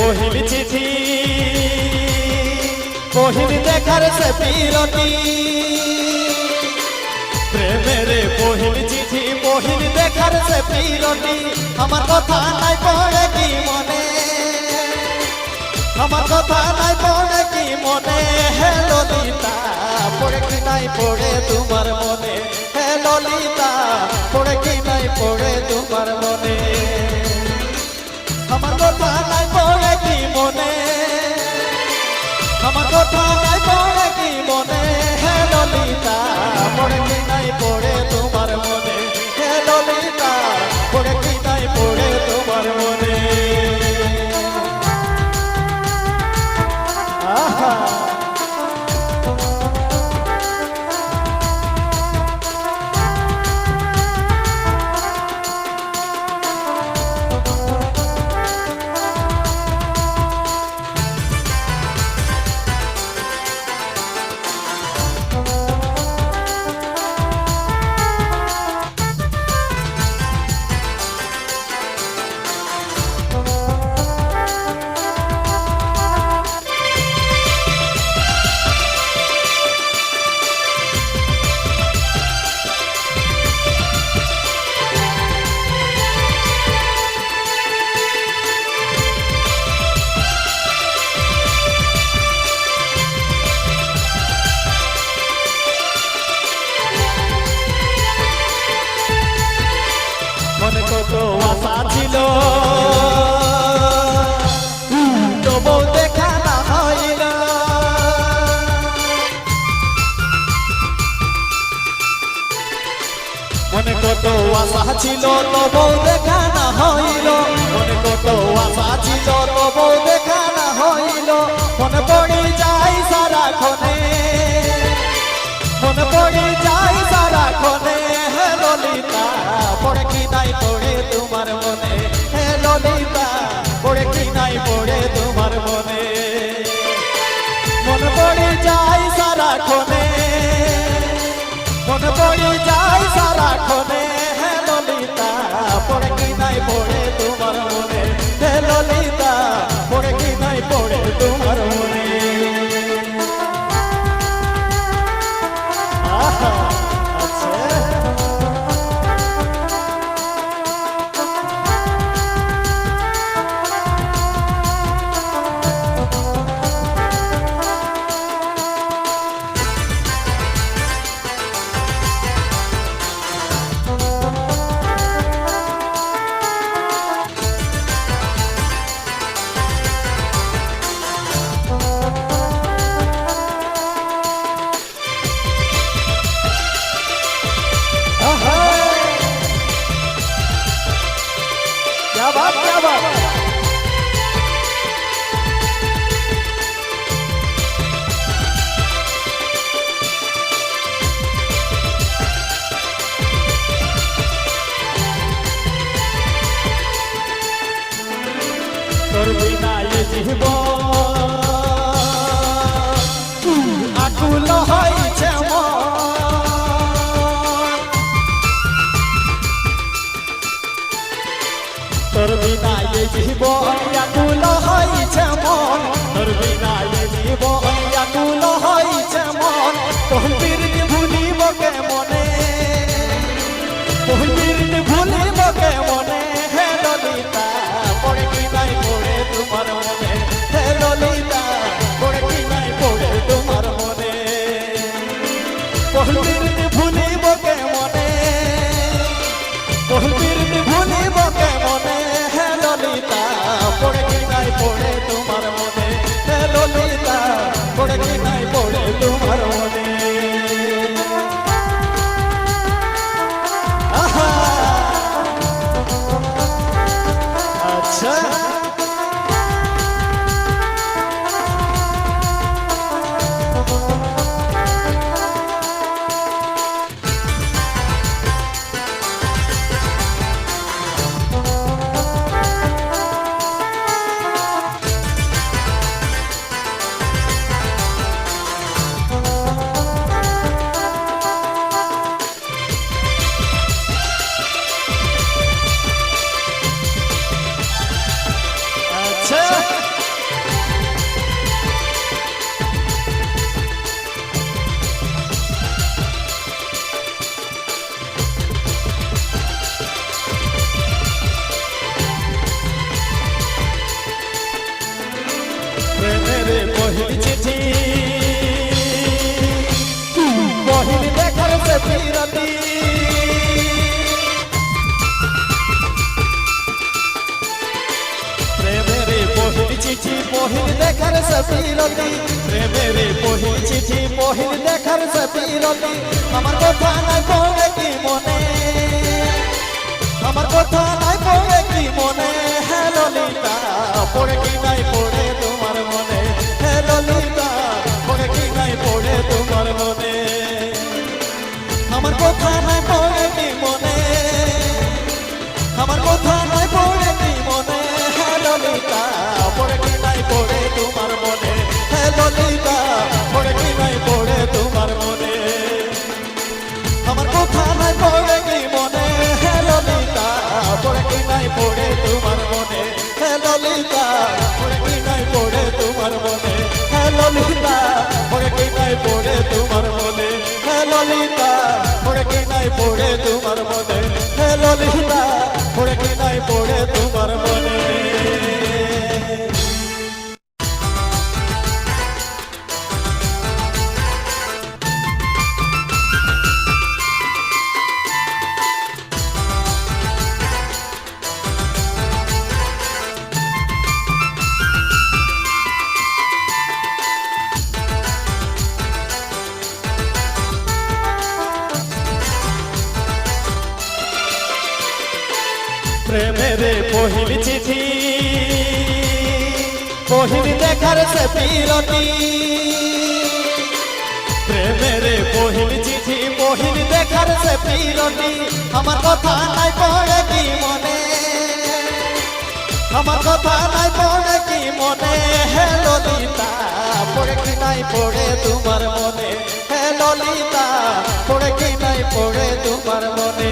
পহিল চিঠি পহিল দেখার সে বিরতি প্রেমের পহিল চিঠি পহিল দেখার সে বিরতি আমার কথা নাই পড়ে কি মনে আমার কথা নাই পড়ে কি মনে হে ললিতা পড়ে কি নাই পড়ে তোমার মনে হে ললিতা পড়ে কি নাই পড়ে তোমার মনে আমার কথা নাই পড়ে কি মনে আমার কথা নাই পড়ে কি মনে হে ললিতা পড়ে কি নাই পড়ে তোমার মনে হে ললিতা পড়ে কি নাই পড়ে তোমার মনে আহা মনে কত আশা ছিল তবু দেখা না হইল মনে কত আশা ছিল তবু দেখা না হইল মনে কত আশা ছিল তবু দেখা না হইল মনে পড়ি যাই সারাক্ষণে মনে পড়ি যাই সারাক্ষণে হে ললিতা পড়ে কি নাই পড়ে তোমার মনে হে ললিতা পড়ে কি নাই পড়ে তোমার মনে মনে পড়ে যাই সারাক্ষণে মনে পড়ে যাই সারাক্ষণে হে ললিতা পড়ে কি নাই পড়ে তোমার মনে হে ললিতা পড়ে কি নাই পড়ে তোমার মনে আহা আচ্ছা क्या बात তোর বিনা এ জীবন আকুল হইছে তোর বিনা এ জীবন আকুল হইছে মন তোর বিনা এ জীবন আকুল হইছে মন তোর ভুলিব কে মনে তোর ভুলিব কে মনে হে ললিতা পড়ে কি নাই পড়ে তোমার মনে হে ললিতা পড়ে কি নাই পড়ে তোমার মনে তোর ভুলিব কে মনে তোর ভুলিব কে মনে হে ললিতা পড়ে কি নাই পড়ে তোমার মনে হে ললিতা পহিল দেখার সে বিরতি প্রেমের পহিল চিঠি পহিল দেখার সে বিরতি আমার কথা নাই পড়ে কি মনে আমার কথা নাই পড়ে কি মনে হে ললিতা পড়ে কি নাই পড়ে তোমার মনে হে ললিতা পড়ে কি নাই পড়ে তোমার মনে আমার কথা নাই পড়ে কি মনে আমার কথা নাই পড়ে কি মনে হে ললিতা পড়ে কি নাই পড়ে তোমার মনে হে ললিতা পড়ে কি নাই পড়ে তোমার মনে আমার কথা নাই পড়ে কি মনে হে ললিতা পড়ে কি নাই পড়ে তোমার মনে হে ললিতা পড়ে কি নাই পড়ে তোমার মনে হে ললিতা পড়ে কি নাই পড়ে তোমার মনে হে ললিতা পড়ে কি নাই পড়ে তোমার মনে হে ললিতা পড়ে কি নাই পড়ে তোমার মনে প্রেমের পহিল চিঠি পহিল দেখার সে বিরতি প্রেমের পহিল চিঠি পহিল দেখার সে বিরতি আমার কথা নাই পড়ে কি মনে আমার কথা নাই পড়ে কি মনে হে ললিতা পড়ে কি নাই পড়ে তোমার মনে হে ললিতা পড়ে কি নাই পড়ে তোমার মনে